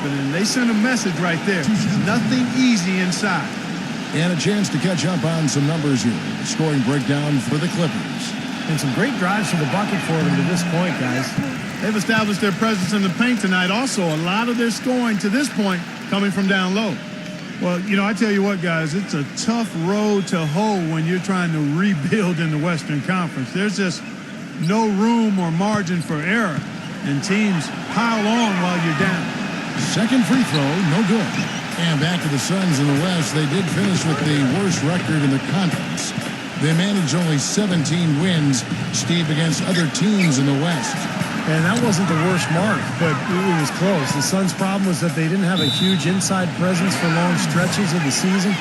open, and they sent a message right there. Nothing easy inside. And a chance to catch up on some numbers here. Scoring breakdown for the Clippers. And some great drives to the bucket for them to this point, guys. They've established their presence in the paint tonight. Also, a lot of their scoring to this point coming from down low. Well, you know, I tell you what, guys, it's a tough road to hoe when you're trying to rebuild in the Western Conference. There's just no room or margin for error, and teams pile on while you're down. Second free throw, no good. And back to the Suns in the West. They did finish with the worst record in the conference. They managed only 17 wins, Steve, against other teams in the West. And that wasn't the worst mark, but it was close. The Suns' problem was that they didn't have a huge inside presence for long stretches of the season.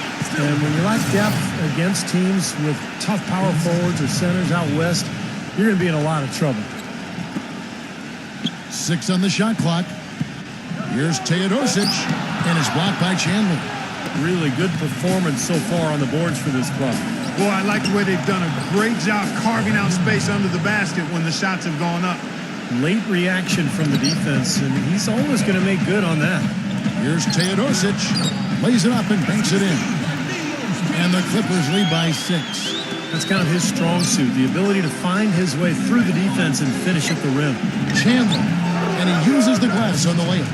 And when you lack depth against teams with tough power forwards or centers out west, you're going to be in a lot of trouble. 6 on the shot clock. Here's Teodosic, and it's blocked by Chandler. Really good performance so far on the boards for this club. Boy, I like the way they've done a great job carving out space under the basket when the shots have gone up. Late reaction from the defense, and he's always going to make good on that. Here's Teodosic. Lays it up and banks it in. And the Clippers lead by 6. That's kind of his strong suit, the ability to find his way through the defense and finish at the rim. Chandler, and he uses the glass on the layup.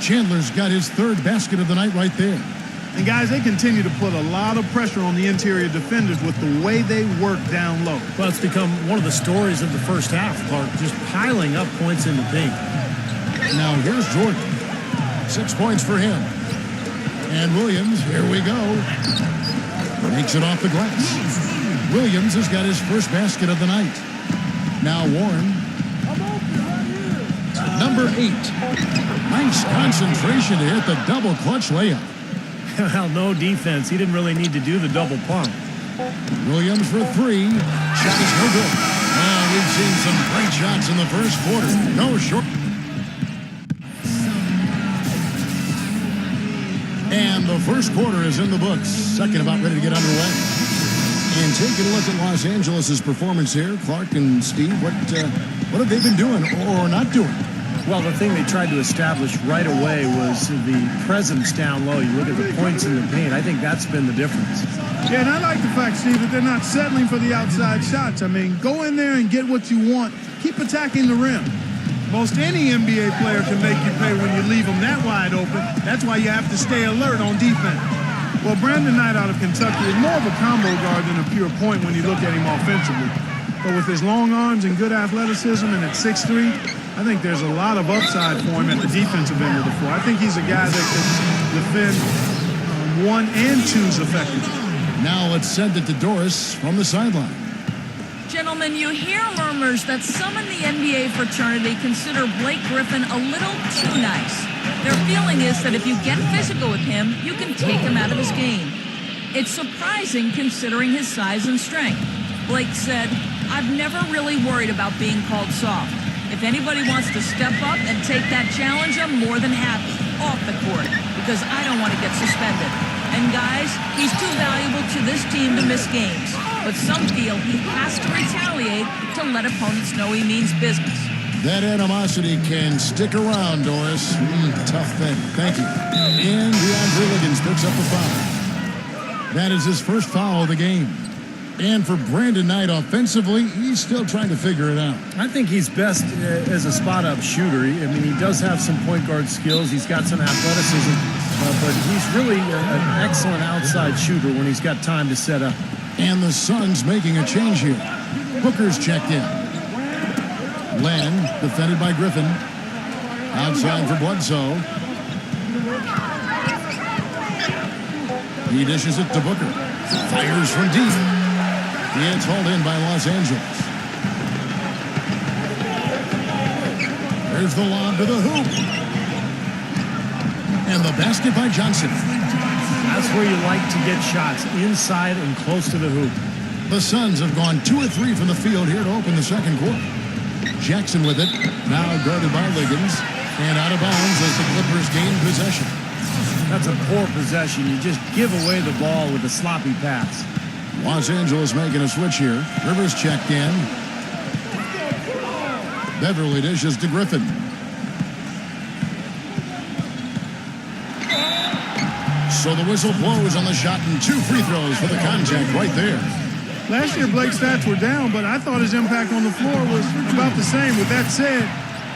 Chandler's got his third basket of the night right there. And, guys, they continue to put a lot of pressure on the interior defenders with the way they work down low. Well, it's become one of the stories of the first half, Clark, just piling up points in the paint. Now, here's Jordan. 6 points for him. And Williams, here we go. Makes it off the glass. Williams has got his first basket of the night. Now Warren. Number 8. Nice concentration to hit the double clutch layup. Well, no defense. He didn't really need to do the double pump. Williams for 3. Shot is no good. We've seen some great shots in the first quarter. No short. And the first quarter is in the books. Second about ready to get underway. And taking a look at Los Angeles' performance here, Clark and Steve, what have they been doing or not doing? Well, the thing they tried to establish right away was the presence down low. You look at the points in the paint. I think that's been the difference. Yeah, and I like the fact, Steve, that they're not settling for the outside shots. I mean, go in there and get what you want. Keep attacking the rim. Most any NBA player can make you pay when you leave them that wide open. That's why you have to stay alert on defense. Well, Brandon Knight out of Kentucky is more of a combo guard than a pure point when you look at him offensively. But with his long arms and good athleticism and at 6'3", I think there's a lot of upside for him at the defensive end of the floor. I think he's a guy that can defend 1 and 2s effectively. Now let's send it to Doris from the sideline. Gentlemen, you hear murmurs that some in the NBA fraternity consider Blake Griffin a little too nice. Their feeling is that if you get physical with him, you can take him out of his game. It's surprising considering his size and strength. Blake said, "I've never really worried about being called soft. If anybody wants to step up and take that challenge, I'm more than happy off the court because I don't want to get suspended. And guys, he's too valuable to this team to miss games. But some feel he has to retaliate to let opponents know he means business." That animosity can stick around, Doris. Tough thing. Thank you. And DeAndre Liggins picks up the foul. That is his first foul of the game. And for Brandon Knight offensively, he's still trying to figure it out. I think he's best as a spot-up shooter. I mean, he does have some point guard skills. He's got some athleticism. But he's really an excellent outside shooter when he's got time to set up. And the Suns making a change here. Booker's checked in. Len, defended by Griffin. Outside for Bledsoe. He dishes it to Booker. Fires from deep. It's hauled in by Los Angeles. There's the lob to the hoop. And the basket by Johnson. That's where you like to get shots, inside and close to the hoop. The Suns have gone 2 of 3 from the field here to open the second quarter. Jackson with it, now guarded by Liggins, and out of bounds as the Clippers gain possession. That's a poor possession. You just give away the ball with a sloppy pass. Los Angeles making a switch here. Rivers checked in. Beverly dishes to Griffin. So the whistle blows on the shot and 2 free throws for the contact right there. Last year, Blake's stats were down, but I thought his impact on the floor was about the same. With that said,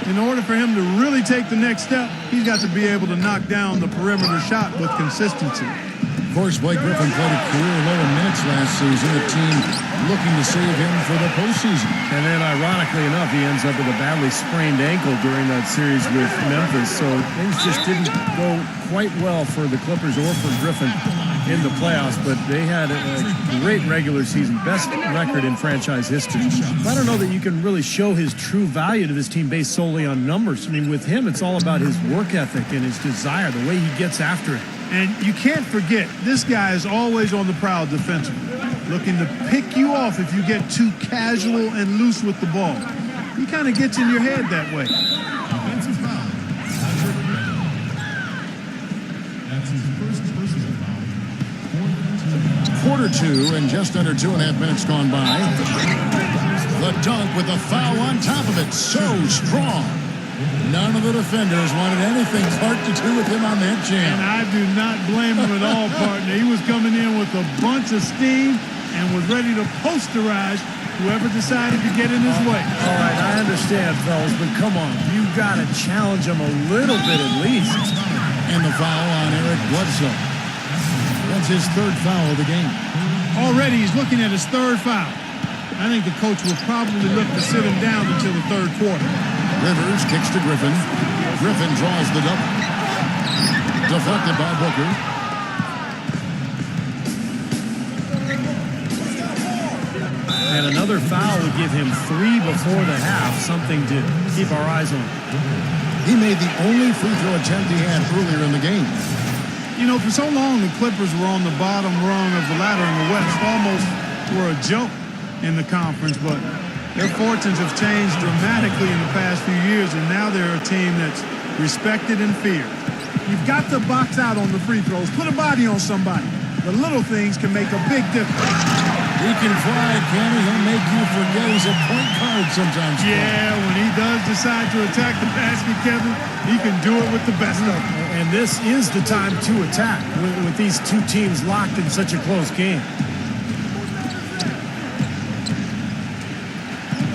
in order for him to really take the next step, he's got to be able to knock down the perimeter shot with consistency. Of course, Blake Griffin played a career low in minutes last season. The team looking to save him for the postseason. And then, ironically enough, he ends up with a badly sprained ankle during that series with Memphis. So things just didn't go quite well for the Clippers or for Griffin in the playoffs. But they had a great regular season, best record in franchise history. I don't know that you can really show his true value to this team based solely on numbers. I mean, with him, it's all about his work ethic and his desire, the way he gets after it. And you can't forget, this guy is always on the prowl defensively, looking to pick you off if you get too casual and loose with the ball. He kind of gets in your head that way. Offensive foul. That's his first personal foul. Quarter 2 and just under 2.5 minutes gone by. The dunk with a foul on top of it. So strong. None of the defenders wanted anything Clark to do with him on that jam. And I do not blame him at all, partner. He was coming in with a bunch of steam and was ready to posterize whoever decided to get in his way. All right, I understand, fellas, but come on. You've got to challenge him a little bit at least. And the foul on Eric Bledsoe. That's his 3rd foul of the game. Already he's looking at his 3rd foul. I think the coach will probably look to sit him down until the 3rd quarter. Rivers kicks to Griffin. Griffin draws the double. Deflected by Booker. And another foul would give him 3 before the half, something to keep our eyes on. He made the only free throw attempt he had earlier in the game. You know, for so long, the Clippers were on the bottom rung of the ladder in the West, almost were a joke in the conference, but their fortunes have changed dramatically in the past few years, and now they're a team that's respected and feared. You've got to box out on the free throws. Put a body on somebody. The little things can make a big difference. He can fly, Kenny. He'll make you forget he's a point guard sometimes. Yeah, when he does decide to attack the basket, Kevin, he can do it with the best of them. And this is the time to attack with these two teams locked in such a close game.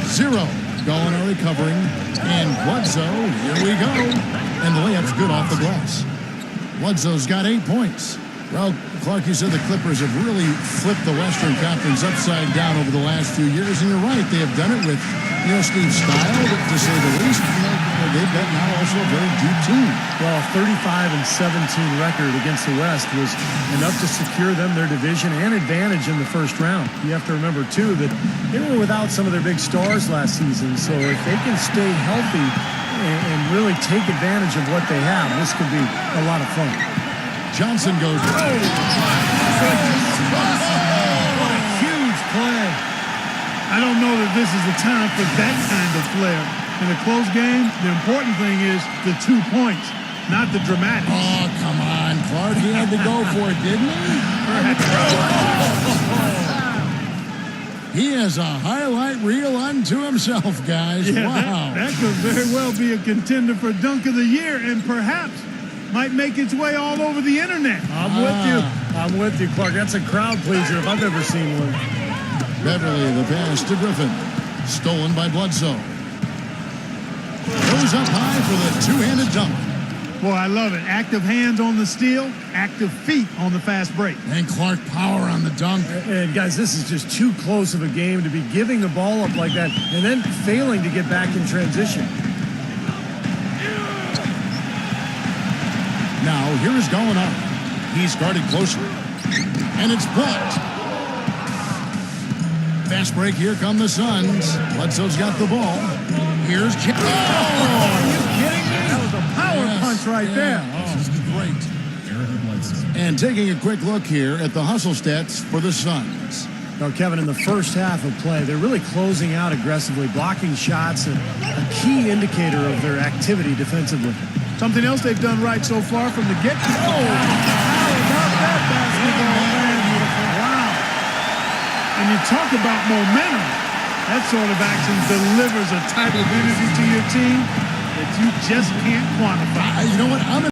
0. Gallinari covering. And Bledsoe, here we go. And the layup's good off the glass. Bledsoe's got 8 points. Well, Clark, you said the Clippers have really flipped the Western Conference upside down over the last few years, and you're right. They have done it with, Steve Style, to say the least. They've got now also a very deep team. Well, a 35-17 record against the West was enough to secure them their division and advantage in the first round. You have to remember, too, that they were without some of their big stars last season, so if they can stay healthy and really take advantage of what they have, this could be a lot of fun. Johnson goes. What a huge play. I don't know that this is the time for that kind of flair. In a close game, the important thing is the 2 points, not the dramatics. Oh, come on, Clark. He had to go for it, didn't he? He has a highlight reel unto himself, guys. Yeah, wow. That could very well be a contender for Dunk of the Year and perhaps might make its way all over the internet. I'm with you, Clark. That's a crowd pleaser if I've ever seen one. Beverly, the pass to Griffin. Stolen by Bledsoe. Goes up high for the two-handed dunk. Boy, I love it. Active hands on the steal, active feet on the fast break. And Clark power on the dunk. And guys, this is just too close of a game to be giving the ball up like that and then failing to get back in transition. Now, here is Gallinari. He's guarded closer. And it's blocked. Fast break, here come the Suns. Bledsoe's got the ball. Here's Jim. Oh, are you kidding me? That was a power punch right there. Oh, this is great. And taking a quick look here at the hustle stats for the Suns. Now, Kevin, in the first half of play, they're really closing out aggressively, blocking shots, and a key indicator of their activity defensively. Something else they've done right so far from the get-go. Oh, how about that basketball, man? Wow. And you talk about momentum. That sort of action delivers a type of energy to your team that you just can't quantify. You know what?